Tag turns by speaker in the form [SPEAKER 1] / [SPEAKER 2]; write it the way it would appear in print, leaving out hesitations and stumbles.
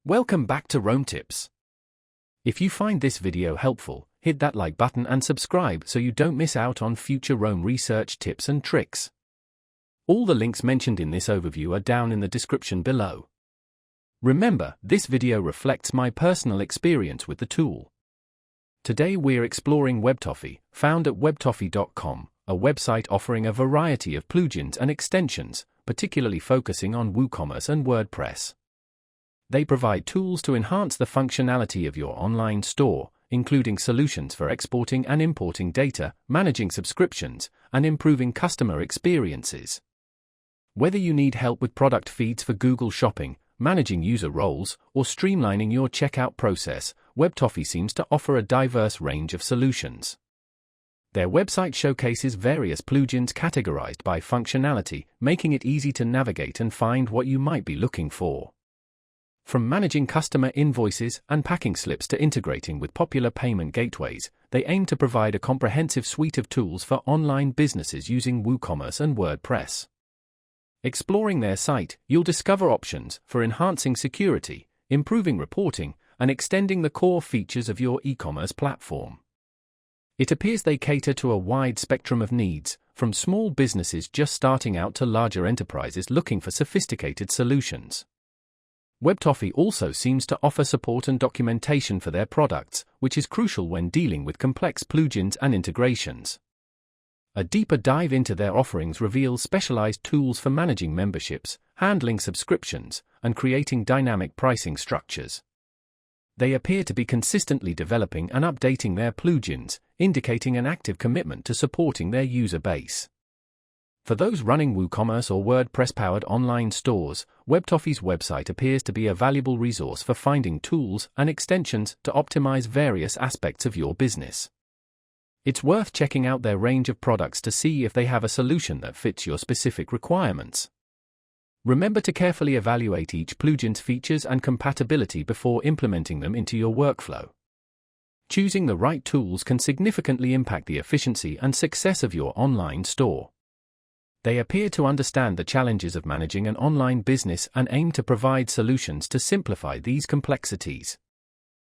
[SPEAKER 1] Welcome back to Rome Tips. If you find this video helpful, hit that like button and subscribe so you don't miss out on future Rome research tips and tricks. All the links mentioned in this overview are down in the description below. Remember, this video reflects my personal experience with the tool. Today we're exploring WebToffee, found at WebToffee.com, a website offering a variety of plugins and extensions, particularly focusing on WooCommerce and WordPress. They provide tools to enhance the functionality of your online store, including solutions for exporting and importing data, managing subscriptions, and improving customer experiences. Whether you need help with product feeds for Google Shopping, managing user roles, or streamlining your checkout process, WebToffee seems to offer a diverse range of solutions. Their website showcases various plugins categorized by functionality, making it easy to navigate and find what you might be looking for. From managing customer invoices and packing slips to integrating with popular payment gateways, they aim to provide a comprehensive suite of tools for online businesses using WooCommerce and WordPress. Exploring their site, you'll discover options for enhancing security, improving reporting, and extending the core features of your e-commerce platform. It appears they cater to a wide spectrum of needs, from small businesses just starting out to larger enterprises looking for sophisticated solutions. WebToffee also seems to offer support and documentation for their products, which is crucial when dealing with complex plugins and integrations. A deeper dive into their offerings reveals specialized tools for managing memberships, handling subscriptions, and creating dynamic pricing structures. They appear to be consistently developing and updating their plugins, indicating an active commitment to supporting their user base. For those running WooCommerce or WordPress-powered online stores, WebToffee's website appears to be a valuable resource for finding tools and extensions to optimize various aspects of your business. It's worth checking out their range of products to see if they have a solution that fits your specific requirements. Remember to carefully evaluate each plugin's features and compatibility before implementing them into your workflow. Choosing the right tools can significantly impact the efficiency and success of your online store. They appear to understand the challenges of managing an online business and aim to provide solutions to simplify these complexities.